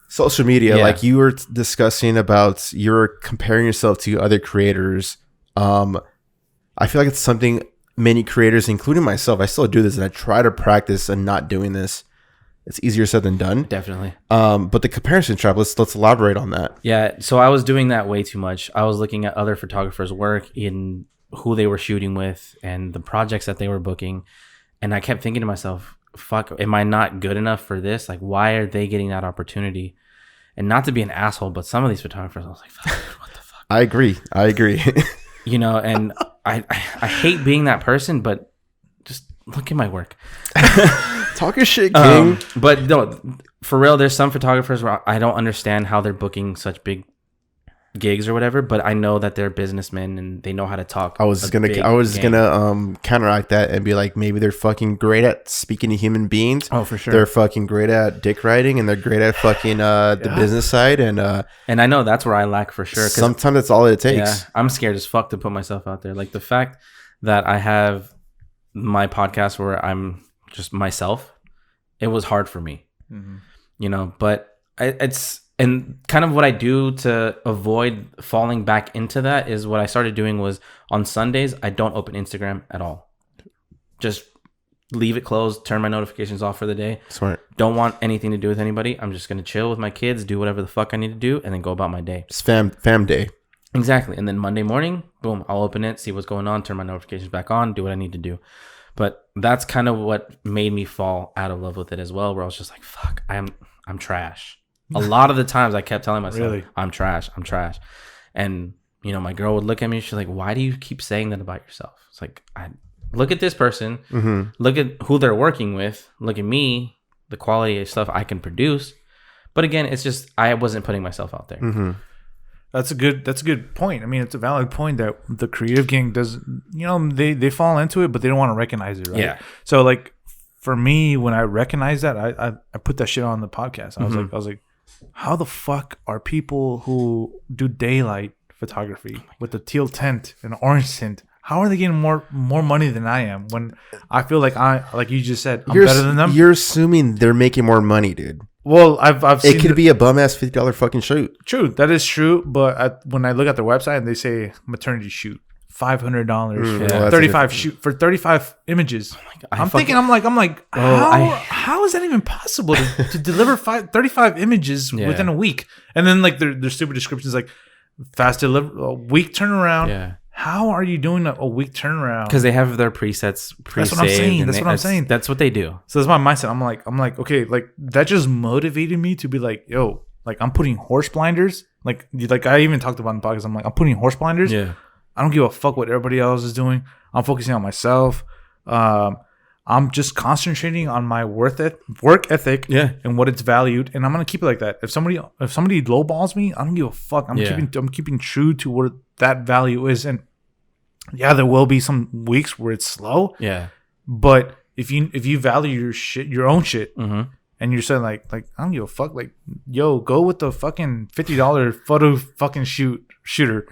social media, Yeah. like you were discussing about you're comparing yourself to other creators. I feel like it's something many creators, including myself, I still do this, and I try to practice and not doing this. It's easier said than done. Definitely. But the comparison trap. Let's elaborate on that. Yeah. So I was doing that way too much. I was looking at other photographers' work, in who they were shooting with and the projects that they were booking, and I kept thinking to myself, "Fuck, am I not good enough for this? Like, why are they getting that opportunity?" And not to be an asshole, but some of these photographers, I was like, "Fuck, what the fuck?" I agree. You know, and I hate being that person, but just look at my work. Talk your shit, King. But no, for real, there's some photographers where I don't understand how they're booking such big gigs or whatever, but I know that they're businessmen and they know how to talk. I was gonna counteract that and be like, maybe they're fucking great at speaking to human beings. Oh, for sure. They're fucking great at dick riding, and they're great at fucking the business side. And I know that's where I lack for sure. Sometimes that's all it takes. Yeah, I'm scared as fuck to put myself out there. Like the fact that I have my podcast where I'm just myself, it was hard for me, you know, but it's, and kind of what I do to avoid falling back into that is what I started doing was on Sundays, I don't open Instagram at all. Just leave it closed, turn my notifications off for the day. Smart. Don't want anything to do with anybody. I'm just going to chill with my kids, do whatever the fuck I need to do, and then go about my day. It's fam day. Exactly. And then Monday morning, boom, I'll open it, see what's going on, turn my notifications back on, do what I need to do. But that's kind of what made me fall out of love with it as well, where I was just like, fuck, I'm trash. A lot of the times I kept telling myself, Really? I'm trash. And, you know, my girl would look at me, she's like, why do you keep saying that about yourself? It's like, I look at this person, look at who they're working with, look at me, the quality of stuff I can produce. But again, it's just, I wasn't putting myself out there. That's a good point. I mean, it's a valid point that the creative gang does, you know, they fall into it, but they don't want to recognize it, right? Yeah. So like for me, when I recognized that, I put that shit on the podcast. I was like, how the fuck are people who do daylight photography with the teal tint and orange tint, how are they getting more money than I am, when I feel like like you just said, I'm better than them? You're assuming they're making more money, dude. Well, I've seen it could be a bum ass $50 fucking shoot. True, that is true. But when I look at their website and they say maternity shoot, $500 for 35 images. Oh my God, I'm like, how is that even possible to deliver 35 images within a week? And then like their stupid descriptions like fast deliver, a week turnaround. Yeah. How are you doing a week turnaround? Because they have their presets pre-saved. That's what I'm saying. That's what they do. So that's my mindset. I'm like, okay, like that just motivated me to be like, yo, like I'm putting horse blinders. Like I even talked about in the podcast. I'm like, I'm putting horse blinders. Yeah. I don't give a fuck what everybody else is doing. I'm focusing on myself. I'm just concentrating on my work ethic, and what it's valued, and I'm gonna keep it like that. If somebody lowballs me, I don't give a fuck. I'm keeping true to what that value is, and there will be some weeks where it's slow. Yeah. But if you value your own shit, and you're saying like I don't give a fuck, like yo, go with the fucking $50 photo fucking shooter,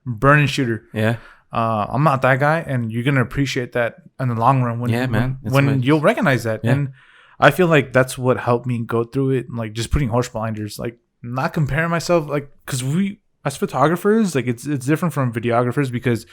burning shooter. Yeah. I'm not that guy, and you're gonna appreciate that in the long run when you'll recognize that. Yeah. And I feel like that's what helped me go through it, like just putting horse blinders, like not comparing myself, like because we as photographers, like it's different from videographers, because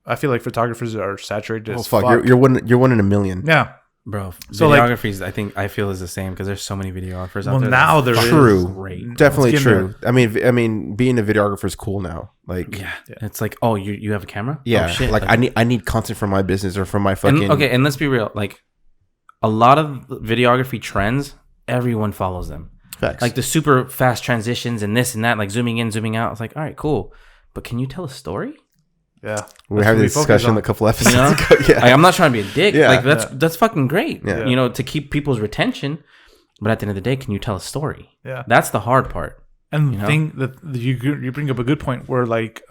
I feel like photographers are saturated as fuck. You're one in a million. Yeah. Bro, so videography, I feel is the same, because there's so many videographers out there. Well, now there is. True. Great. Definitely true. I mean, being a videographer is cool now. Like, yeah. It's like, oh, you have a camera? Yeah. Oh, shit. Like I need content for my business or for my fucking. And let's be real. Like, a lot of videography trends, everyone follows them. Facts. Like the super fast transitions and this and that, like zooming in, zooming out. It's like, all right, cool, but can you tell a story? Yeah, we had this discussion a couple episodes ago. Yeah, like, I'm not trying to be a dick. Yeah. Like that's fucking great. Yeah. You know, to keep people's retention. But at the end of the day, can you tell a story? Yeah, that's the hard part. And the thing that you bring up a good point where like